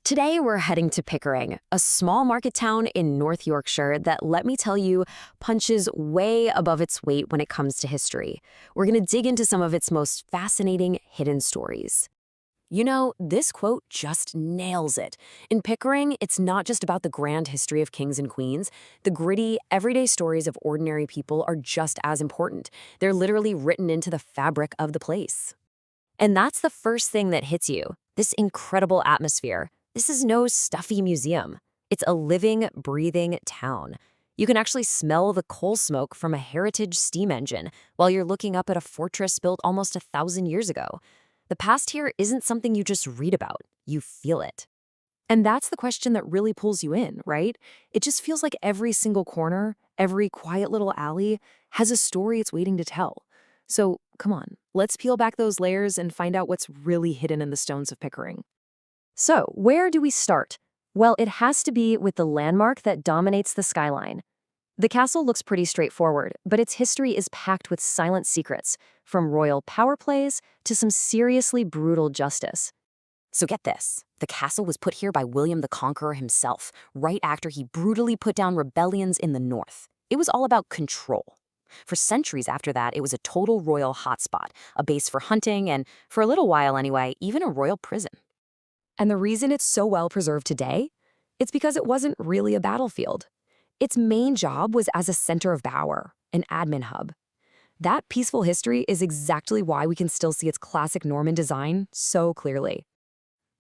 Today, we're heading to Pickering, a small market town in North Yorkshire that, let me tell you, punches way above its weight when it comes to history. We're going to dig into some of its most fascinating hidden stories. You know, this quote just nails it. In Pickering, it's not just about the grand history of kings and queens. The gritty, everyday stories of ordinary people are just as important. They're literally written into the fabric of the place. And that's the first thing that hits you, this incredible atmosphere. This is no stuffy museum. It's a living, breathing town. You can actually smell the coal smoke from a heritage steam engine while you're looking up at a fortress built almost 1,000 years ago. The past here isn't something you just read about, you feel it. And that's the question that really pulls you in, right? It just feels like every single corner, every quiet little alley has a story it's waiting to tell. So come on, let's peel back those layers and find out what's really hidden in the stones of Pickering. So, where do we start? Well, it has to be with the landmark that dominates the skyline. The castle looks pretty straightforward, but its history is packed with silent secrets, from royal power plays to some seriously brutal justice. So get this, the castle was put here by William the Conqueror himself, right after he brutally put down rebellions in the north. It was all about control. For centuries after that, it was a total royal hotspot, a base for hunting, and for a little while anyway, even a royal prison. And the reason it's so well preserved today? It's because it wasn't really a battlefield. Its main job was as a center of power, an admin hub. That peaceful history is exactly why we can still see its classic Norman design so clearly.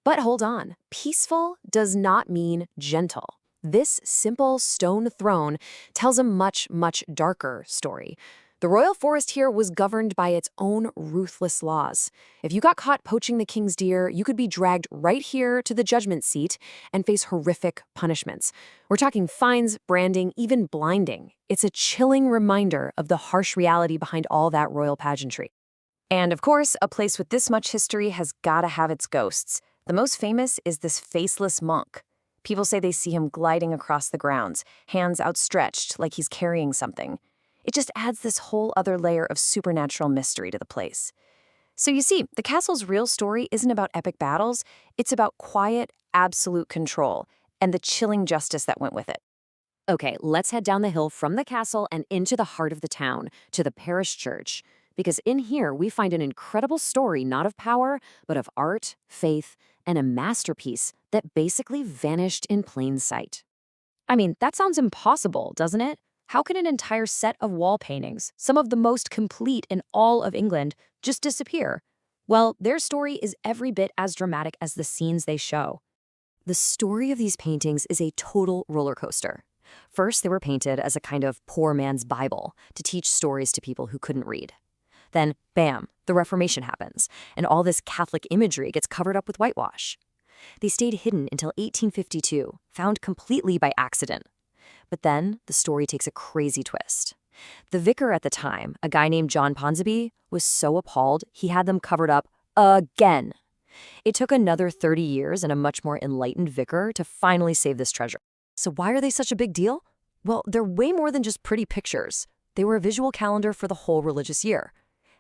But hold on, peaceful does not mean gentle. This simple stone throne tells a much, much darker story. The royal forest here was governed by its own ruthless laws. If you got caught poaching the king's deer, you could be dragged right here to the judgment seat and face horrific punishments. We're talking fines, branding, even blinding. It's a chilling reminder of the harsh reality behind all that royal pageantry. And of course, a place with this much history has gotta have its ghosts. The most famous is this faceless monk. People say they see him gliding across the grounds, hands outstretched like he's carrying something. It just adds this whole other layer of supernatural mystery to the place. So you see, the castle's real story isn't about epic battles, it's about quiet, absolute control, and the chilling justice that went with it. Okay, let's head down the hill from the castle and into the heart of the town, to the parish church. Because in here, we find an incredible story not of power, but of art, faith, and a masterpiece that basically vanished in plain sight. I mean, that sounds impossible, doesn't it? How can an entire set of wall paintings, some of the most complete in all of England, just disappear? Well, their story is every bit as dramatic as the scenes they show. The story of these paintings is a total roller coaster. First, they were painted as a kind of poor man's Bible to teach stories to people who couldn't read. Then, bam, the Reformation happens, and all this Catholic imagery gets covered up with whitewash. They stayed hidden until 1852, found completely by accident. But then, the story takes a crazy twist. The vicar at the time, a guy named John Ponsonby, was so appalled he had them covered up again. It took another 30 years and a much more enlightened vicar to finally save this treasure. So why are they such a big deal? Well, they're way more than just pretty pictures. They were a visual calendar for the whole religious year.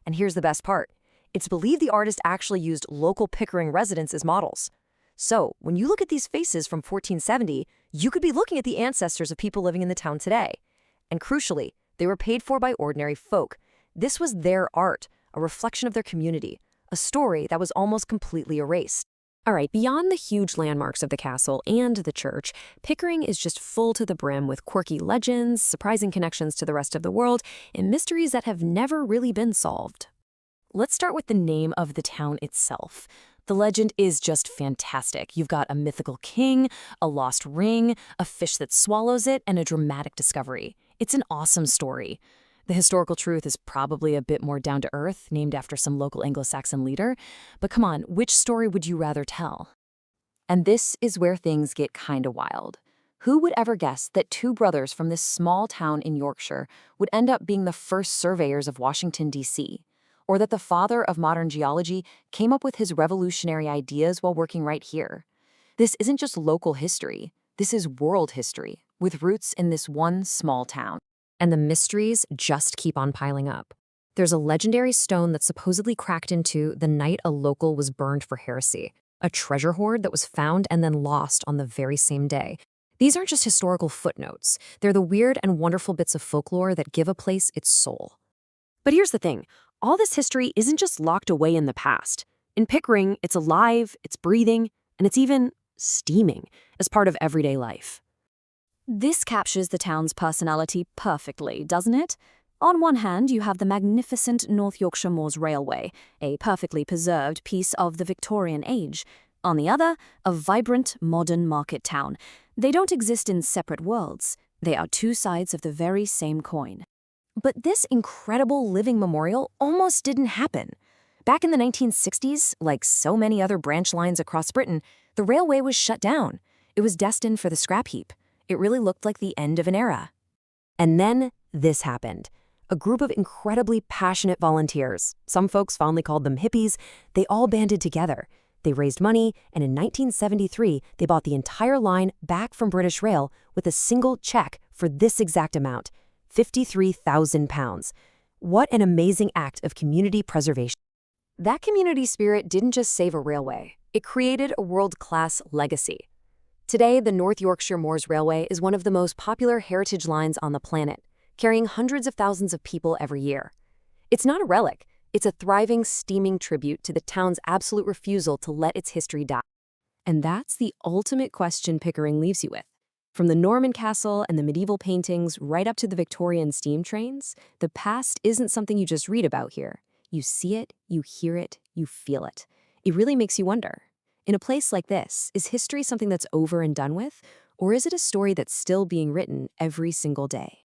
And here's the best part. It's believed the artist actually used local Pickering residents as models. So, when you look at these faces from 1470, you could be looking at the ancestors of people living in the town today. And crucially, they were paid for by ordinary folk. This was their art, a reflection of their community, a story that was almost completely erased. All right, beyond the huge landmarks of the castle and the church, Pickering is just full to the brim with quirky legends, surprising connections to the rest of the world, and mysteries that have never really been solved. Let's start with the name of the town itself. The legend is just fantastic. You've got a mythical king, a lost ring, a fish that swallows it, and a dramatic discovery. It's an awesome story. The historical truth is probably a bit more down to earth, named after some local Anglo-Saxon leader. But come on, which story would you rather tell? And this is where things get kinda wild. Who would ever guess that two brothers from this small town in Yorkshire would end up being the first surveyors of Washington, D.C.? Or that the father of modern geology came up with his revolutionary ideas while working right here? This isn't just local history. This is world history, with roots in this one small town. And the mysteries just keep on piling up. There's a legendary stone that's supposedly cracked into the night a local was burned for heresy. a treasure hoard that was found and then lost on the very same day. These aren't just historical footnotes. They're the weird and wonderful bits of folklore that give a place its soul. But here's the thing. All this history isn't just locked away in the past. In Pickering, it's alive, it's breathing, and it's even steaming as part of everyday life. This captures the town's personality perfectly, doesn't it? On one hand, you have the magnificent North Yorkshire Moors Railway, a perfectly preserved piece of the Victorian age. On the other, a vibrant, modern market town. They don't exist in separate worlds. They are two sides of the very same coin. But this incredible living memorial almost didn't happen. Back in the 1960s, like so many other branch lines across Britain, the railway was shut down. It was destined for the scrap heap. It really looked like the end of an era. And then this happened. A group of incredibly passionate volunteers, some folks fondly called them hippies, they all banded together. They raised money, and in 1973, they bought the entire line back from British Rail with a single check for this exact amount, £53,000. What an amazing act of community preservation. That community spirit didn't just save a railway. It created a world-class legacy. Today, the North Yorkshire Moors Railway is one of the most popular heritage lines on the planet, carrying hundreds of thousands of people every year. It's not a relic. It's a thriving, steaming tribute to the town's absolute refusal to let its history die. And that's the ultimate question Pickering leaves you with. From the Norman castle and the medieval paintings right up to the Victorian steam trains, the past isn't something you just read about here. You see it, you hear it, you feel it. It really makes you wonder. In a place like this, is history something that's over and done with, or is it a story that's still being written every single day?